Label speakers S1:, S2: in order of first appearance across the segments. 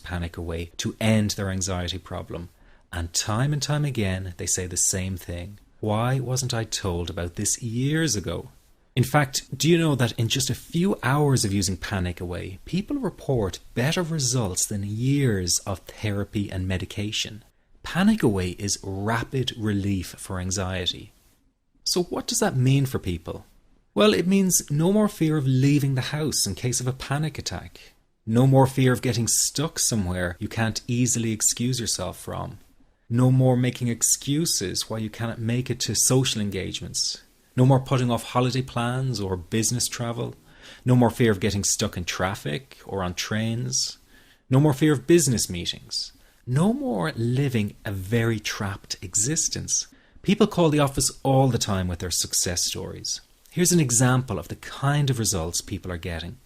S1: Panic Away to end their anxiety problem. And time again, they say the same thing. Why wasn't I told about this years ago? In fact, do you know that in just a few hours of using Panic Away, people report better results than years of therapy and medication? Panic Away is rapid relief for anxiety. So what does that mean for people? Well, it means no more fear of leaving the house in case of a panic attack. No more fear of getting stuck somewhere you can't easily excuse yourself from. No more making excuses why you cannot make it to social engagements. No more putting off holiday plans or business travel. No more fear of getting stuck in traffic or on trains. No more fear of business meetings. No more living a very trapped existence. People call the office all the time with their success stories. Here's an example of the kind of results people are getting.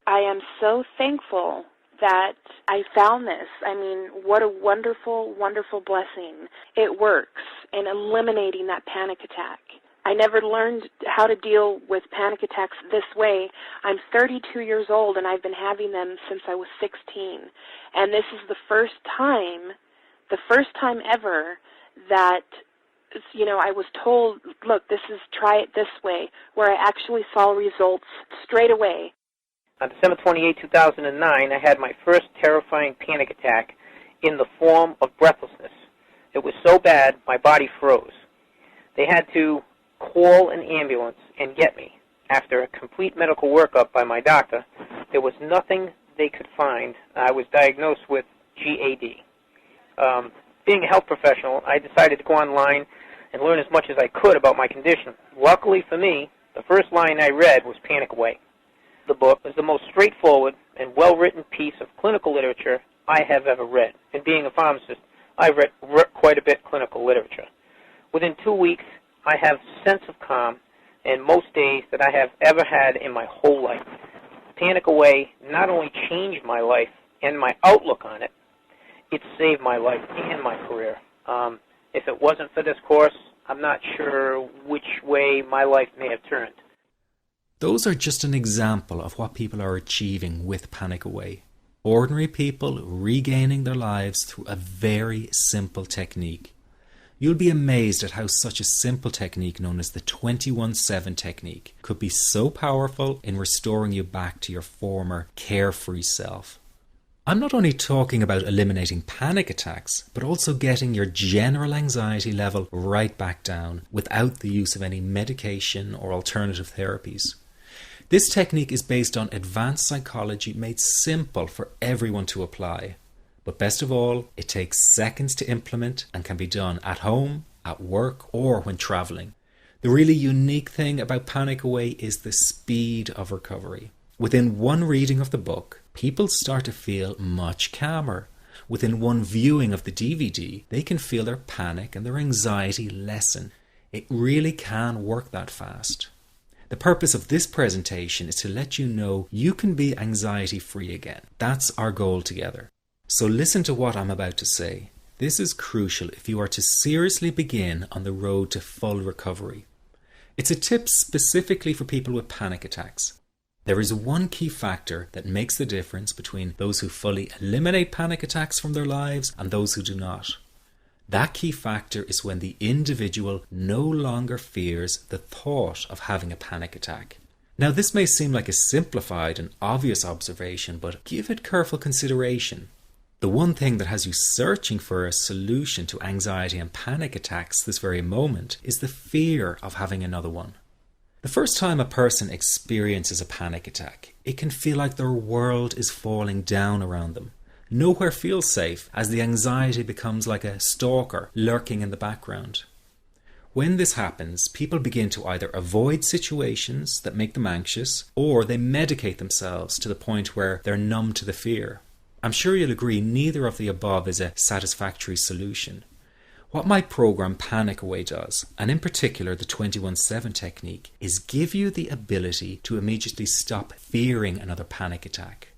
S2: I am so thankful that I found this. I mean, what a wonderful, wonderful blessing. It works in eliminating that panic attack. I never learned how to deal with panic attacks this way. I'm 32 years old and I've been having them since I was 16. And this is the first time ever that, I was told, look, try it this way, where I actually saw results straight away.
S3: On December 28, 2009, I had my first terrifying panic attack in the form of breathlessness. It was so bad, my body froze. They had to call an ambulance and get me. After a complete medical workup by my doctor, there was nothing they could find. I was diagnosed with GAD. Being a health professional, I decided to go online and learn as much as I could about my condition. Luckily for me, the first line I read was Panic Away. The book was the most straightforward and well-written piece of clinical literature I have ever read. And being a pharmacist, I've read quite a bit of clinical literature. Within 2 weeks, I have a sense of calm in most days that I have ever had in my whole life. Panic Away not only changed my life and my outlook on it, it saved my life and my career. If it wasn't for this course, I'm not sure which way my life may have turned.
S1: Those are just an example of what people are achieving with Panic Away. Ordinary people regaining their lives through a very simple technique. You'll be amazed at how such a simple technique known as the 21-7 technique could be so powerful in restoring you back to your former carefree self. I'm not only talking about eliminating panic attacks, but also getting your general anxiety level right back down without the use of any medication or alternative therapies. This technique is based on advanced psychology made simple for everyone to apply. But best of all, it takes seconds to implement and can be done at home, at work, or when traveling. The really unique thing about Panic Away is the speed of recovery. Within one reading of the book, people start to feel much calmer. Within one viewing of the DVD, they can feel their panic and their anxiety lessen. It really can work that fast. The purpose of this presentation is to let you know you can be anxiety-free again. That's our goal together. So listen to what I'm about to say. This is crucial if you are to seriously begin on the road to full recovery. It's a tip specifically for people with panic attacks. There is one key factor that makes the difference between those who fully eliminate panic attacks from their lives and those who do not. That key factor is when the individual no longer fears the thought of having a panic attack. Now, this may seem like a simplified and obvious observation, but give it careful consideration. The one thing that has you searching for a solution to anxiety and panic attacks this very moment is the fear of having another one. The first time a person experiences a panic attack, it can feel like their world is falling down around them. Nowhere feels safe as the anxiety becomes like a stalker lurking in the background. When this happens, people begin to either avoid situations that make them anxious, or they medicate themselves to the point where they're numb to the fear. I'm sure you'll agree neither of the above is a satisfactory solution. What my program Panic Away does, and in particular the 21-7 technique, is give you the ability to immediately stop fearing another panic attack.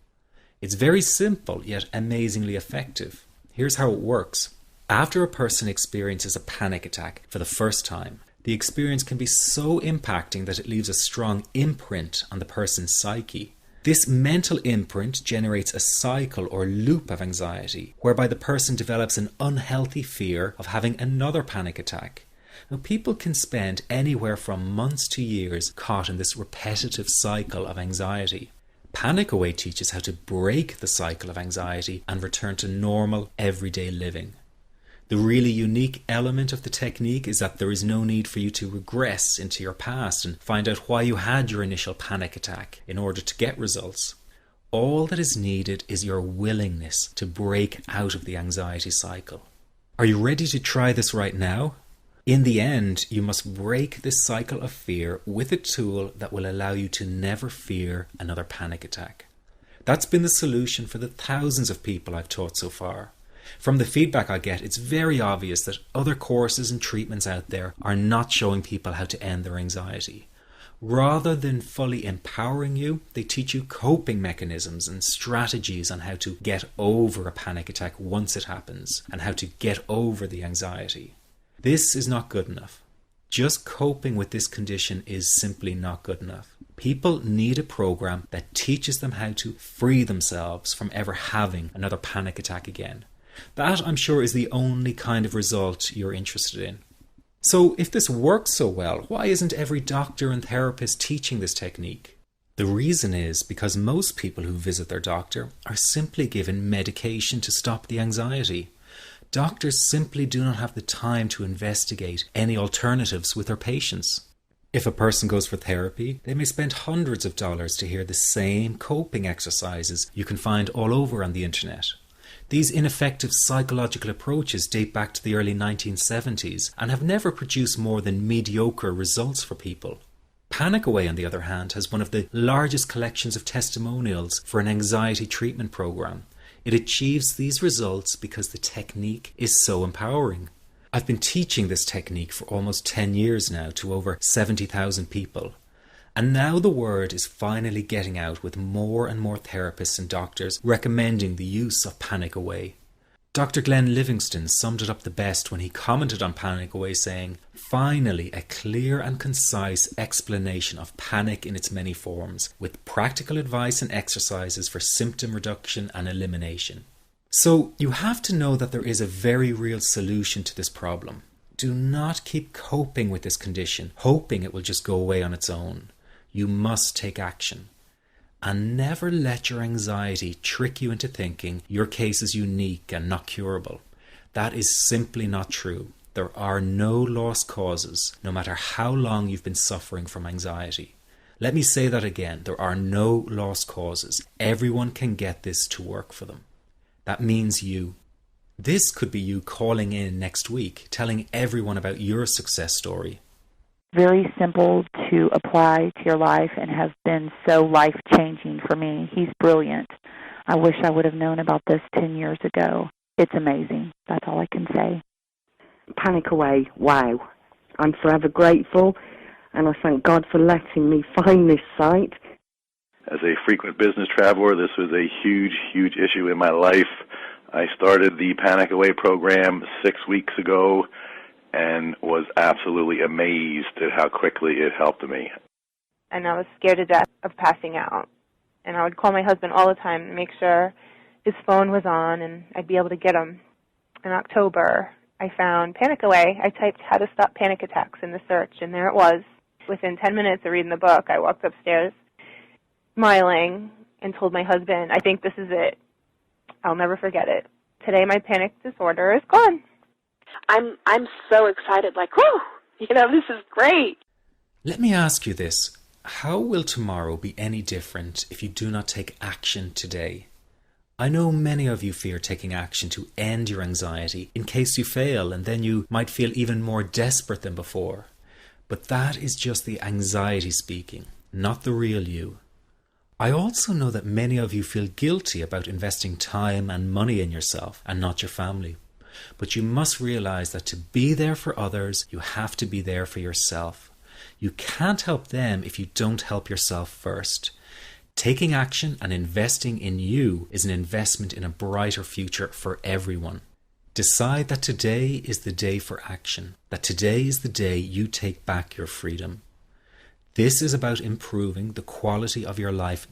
S1: It's very simple yet amazingly effective. Here's how it works. After a person experiences a panic attack for the first time, the experience can be so impacting that it leaves a strong imprint on the person's psyche. This mental imprint generates a cycle or loop of anxiety, whereby the person develops an unhealthy fear of having another panic attack. Now, people can spend anywhere from months to years caught in this repetitive cycle of anxiety. Panic Away teaches how to break the cycle of anxiety and return to normal, everyday living. The really unique element of the technique is that there is no need for you to regress into your past and find out why you had your initial panic attack in order to get results. All that is needed is your willingness to break out of the anxiety cycle. Are you ready to try this right now? In the end, you must break this cycle of fear with a tool that will allow you to never fear another panic attack. That's been the solution for the thousands of people I've taught so far. From the feedback I get, it's very obvious that other courses and treatments out there are not showing people how to end their anxiety. Rather than fully empowering you, they teach you coping mechanisms and strategies on how to get over a panic attack once it happens and how to get over the anxiety. This is not good enough. Just coping with this condition is simply not good enough. People need a program that teaches them how to free themselves from ever having another panic attack again. That, I'm sure, is the only kind of result you're interested in. So if this works so well, why isn't every doctor and therapist teaching this technique? The reason is because most people who visit their doctor are simply given medication to stop the anxiety. Doctors simply do not have the time to investigate any alternatives with their patients. If a person goes for therapy, they may spend hundreds of dollars to hear the same coping exercises you can find all over on the internet. These ineffective psychological approaches date back to the early 1970s and have never produced more than mediocre results for people. Panic Away, on the other hand, has one of the largest collections of testimonials for an anxiety treatment program. It achieves these results because the technique is so empowering. I've been teaching this technique for almost 10 years now to over 70,000 people. And now the word is finally getting out with more and more therapists and doctors recommending the use of Panic Away. Dr. Glenn Livingston summed it up the best when he commented on Panic Away saying, "Finally, a clear and concise explanation of panic in its many forms, with practical advice and exercises for symptom reduction and elimination." So you have to know that there is a very real solution to this problem. Do not keep coping with this condition, hoping it will just go away on its own. You must take action. And never let your anxiety trick you into thinking your case is unique and not curable. That is simply not true. There are no lost causes, no matter how long you've been suffering from anxiety. Let me say that again. There are no lost causes. Everyone can get this to work for them. That means you. This could be you calling in next week, telling everyone about your success story.
S4: Very simple to apply to your life and has been so life-changing for me. He's brilliant. I wish I would have known about this 10 years ago. It's amazing. That's all I can say.
S5: Panic Away, wow. I'm forever grateful, and I thank God for letting me find this site.
S6: As a frequent business traveler, this was a huge, huge issue in my life. I started the Panic Away program 6 weeks ago and was absolutely amazed at how quickly it helped me.
S7: And I was scared to death of passing out. And I would call my husband all the time to make sure his phone was on and I'd be able to get him. In October, I found Panic Away. I typed "how to stop panic attacks" in the search, and there it was. Within 10 minutes of reading the book, I walked upstairs smiling and told my husband, "I think this is it. I'll never forget it. Today my panic disorder is gone."
S2: I'm so excited, like, whoo, this is great.
S1: Let me ask you this. How will tomorrow be any different if you do not take action today? I know many of you fear taking action to end your anxiety in case you fail, and then you might feel even more desperate than before. But that is just the anxiety speaking, not the real you. I also know that many of you feel guilty about investing time and money in yourself and not your family. But you must realize that to be there for others, you have to be there for yourself. You can't help them if you don't help yourself first. Taking action and investing in you is an investment in a brighter future for everyone. Decide that today is the day for action, that today is the day you take back your freedom. This is about improving the quality of your life